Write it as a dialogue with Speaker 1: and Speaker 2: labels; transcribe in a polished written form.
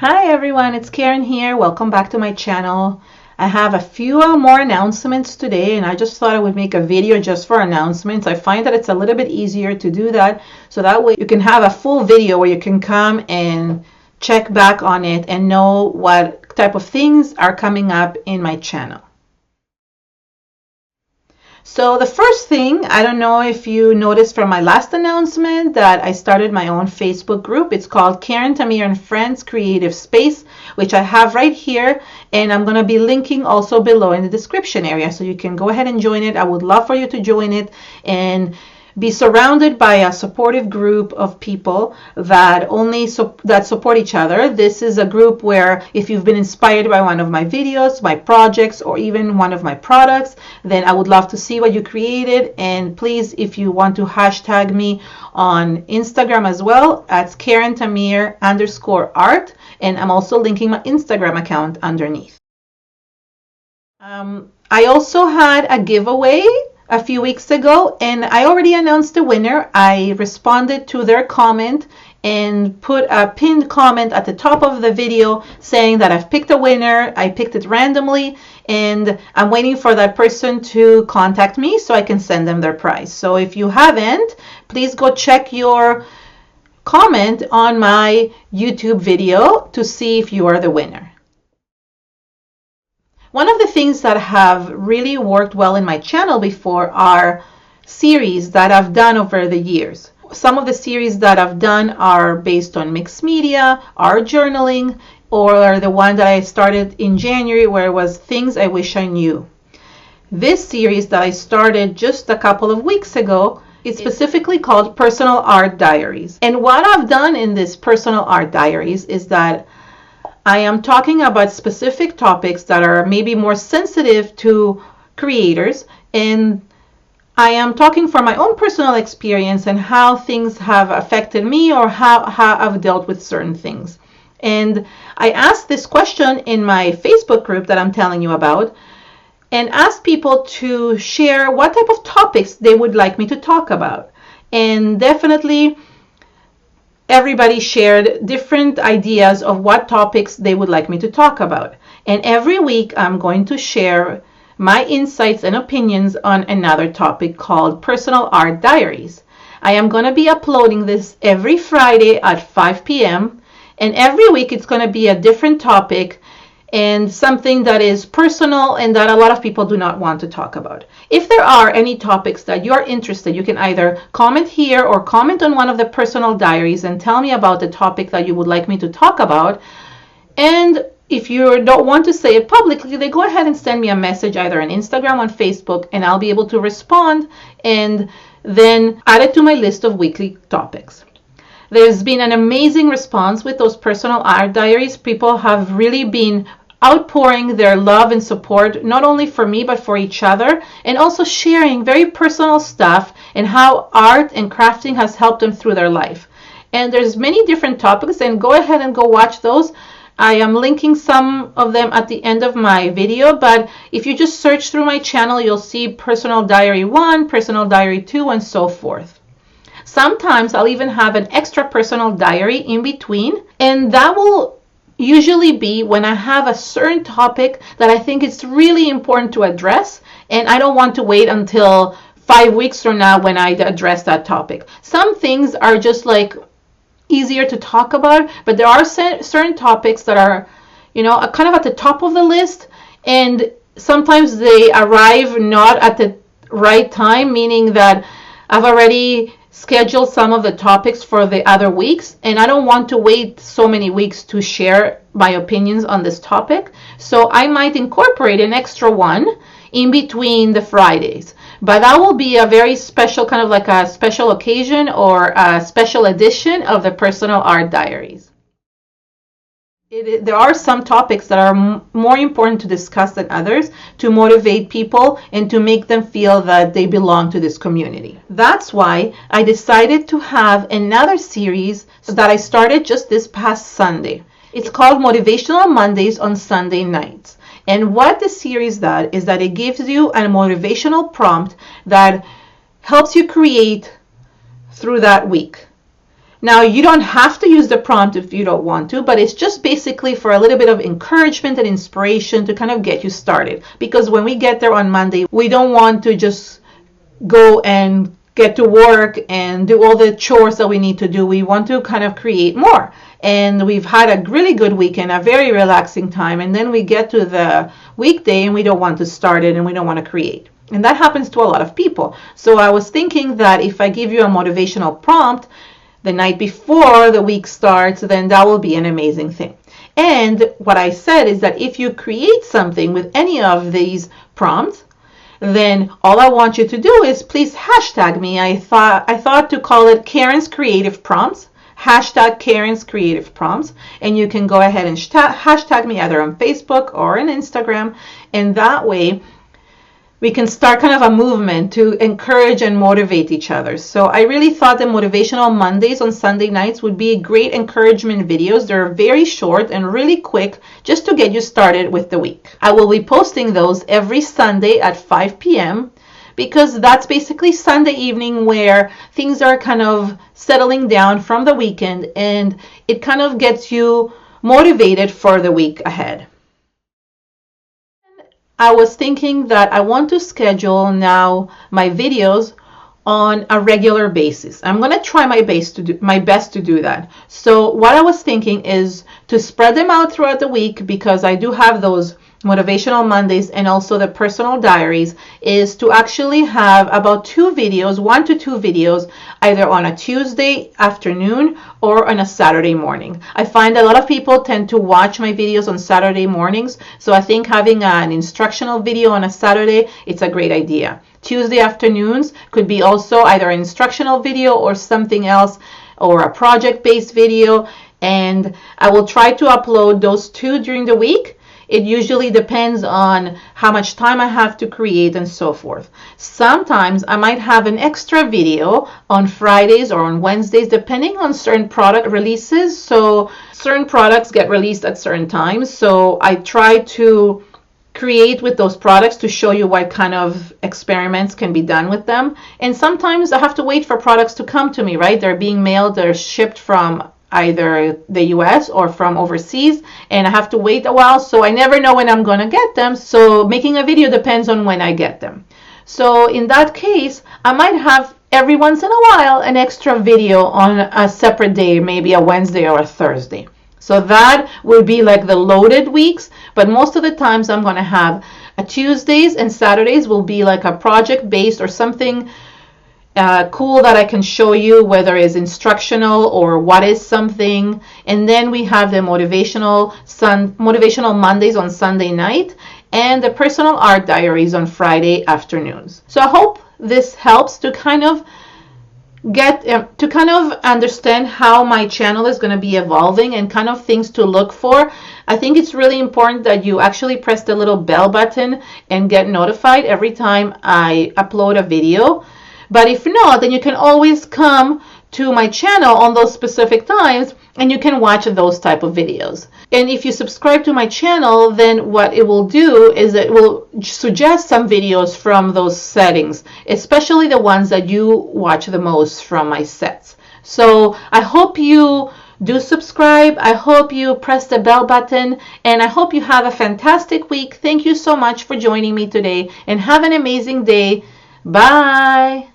Speaker 1: Hi everyone, it's Karen here. Welcome back to my channel. I have a few more announcements today, and I just thought I would make a video just for announcements. I find that it's a little bit easier to do that, so that way you can have a full video where you can come and check back on it and know what type of things are coming up in my channel. So the first thing, I don't know if you noticed from my last announcement that I started my own Facebook group. It's called Karen, Tamir and Friends Creative Space, which I have right here, and I'm going to be linking also below in the description area, so you can go ahead and join it. I would love for you to join it and be surrounded by a supportive group of people that support each other. This is a group where if you've been inspired by one of my videos, my projects, or even one of my products, then I would love to see what you created. And please, if you want to hashtag me on Instagram as well, that's KarenTamir_art, and I'm also linking my Instagram account underneath. I also had a giveaway a few weeks ago, and I already announced the winner. I responded to their comment and put a pinned comment at the top of the video saying that I've picked a winner. I picked it randomly, and I'm waiting for that person to contact me so I can send them their prize. So if you haven't, please go check your comment on my YouTube video to see if you are the winner. One of the things that have really worked well in my channel before are series that I've done over the years. Some of the series that I've done are based on mixed media, art journaling, or the one that I started in January where it was Things I Wish I Knew. This series that I started just a couple of weeks ago is specifically called Personal Art Diaries. And what I've done in this Personal Art Diaries is that I am talking about specific topics that are maybe more sensitive to creators, and I am talking from my own personal experience and how things have affected me or how I've dealt with certain things. And I asked this question in my Facebook group that I'm telling you about, and asked people to share what type of topics they would like me to talk about. And definitely everybody shared different ideas of what topics they would like me to talk about. And every week I'm going to share my insights and opinions on another topic called Personal Art Diaries. I am going to be uploading this every Friday at 5 p.m. and every week it's going to be a different topic and something that is personal and that a lot of people do not want to talk about. If there are any topics that you're interested, you can either comment here or comment on one of the personal diaries and tell me about the topic that you would like me to talk about. And if you don't want to say it publicly, then go ahead and send me a message either on Instagram or on Facebook, and I'll be able to respond and then add it to my list of weekly topics. There's been an amazing response with those personal art diaries. People have really been outpouring their love and support, not only for me, but for each other, and also sharing very personal stuff and how art and crafting has helped them through their life. And there's many different topics, and go ahead and go watch those. I am linking some of them at the end of my video, but if you just search through my channel, you'll see Personal Diary 1, Personal Diary 2, and so forth. Sometimes I'll even have an extra personal diary in between, and that will usually be when I have a certain topic that I think it's really important to address, and I don't want to wait until 5 weeks from now when I address that topic. Some things are just like easier to talk about, but there are certain topics that are, kind of at the top of the list, and sometimes they arrive not at the right time, meaning that I've already scheduled some of the topics for the other weeks, and I don't want to wait so many weeks to share my opinions on this topic. So I might incorporate an extra one in between the Fridays, but that will be a very special, kind of like a special occasion or a special edition of the Personal Art Diaries. There are some topics that are more important to discuss than others to motivate people and to make them feel that they belong to this community. That's why I decided to have another series that I started just this past Sunday. It's called Motivational Mondays on Sunday Nights. And what the series does is that it gives you a motivational prompt that helps you create through that week. Now, you don't have to use the prompt if you don't want to, but it's just basically for a little bit of encouragement and inspiration to kind of get you started. Because when we get there on Monday, we don't want to just go and get to work and do all the chores that we need to do. We want to kind of create more. And we've had a really good weekend, a very relaxing time. And then we get to the weekday and we don't want to start it and we don't want to create. And that happens to a lot of people. So I was thinking that if I give you a motivational prompt the night before the week starts, then that will be an amazing thing. And what I said is that if you create something with any of these prompts, then all I want you to do is please hashtag me. I thought to call it Karen's Creative Prompts, hashtag Karen's Creative Prompts, and you can go ahead and hashtag me either on Facebook or on Instagram, and that way we can start kind of a movement to encourage and motivate each other. So I really thought the Motivational Mondays on Sunday nights would be great encouragement videos. They're very short and really quick just to get you started with the week. I will be posting those every Sunday at 5 p.m. because that's basically Sunday evening where things are kind of settling down from the weekend and it kind of gets you motivated for the week ahead. I was thinking that I want to schedule now my videos on a regular basis. I'm going to try my best to do that. So what I was thinking is to spread them out throughout the week, because I do have those Motivational Mondays and also the personal diaries, is to actually have about 1 to 2 videos, either on a Tuesday afternoon or on a Saturday morning. I find a lot of people tend to watch my videos on Saturday mornings, so I think having an instructional video on a Saturday, it's a great idea. Tuesday afternoons could be also either an instructional video or something else, or a project-based video, and I will try to upload those 2 during the week. It usually depends on how much time I have to create and so forth. Sometimes I might have an extra video on Fridays or on Wednesdays, depending on certain product releases. So certain products get released at certain times. So I try to create with those products to show you what kind of experiments can be done with them. And sometimes I have to wait for products to come to me, right? They're being mailed, they're shipped from either the US or from overseas, and I have to wait a while, so I never know when I'm gonna get them. So making a video depends on when I get them. So in that case, I might have every once in a while an extra video on a separate day, maybe a Wednesday or a Thursday. So that will be like the loaded weeks, but most of the times I'm gonna have a Tuesdays and Saturdays will be like a project based or something cool that I can show you, whether it's instructional or what is something. And then we have the motivational Mondays on Sunday night and the personal art diaries on Friday afternoons. So I hope this helps to kind of understand how my channel is going to be evolving and kind of things to look for. I think it's really important that you actually press the little bell button and get notified every time I upload a video. But if not, then you can always come to my channel on those specific times and you can watch those type of videos. And if you subscribe to my channel, then what it will do is it will suggest some videos from those settings, especially the ones that you watch the most from my sets. So I hope you do subscribe. I hope you press the bell button, and I hope you have a fantastic week. Thank you so much for joining me today, and have an amazing day. Bye.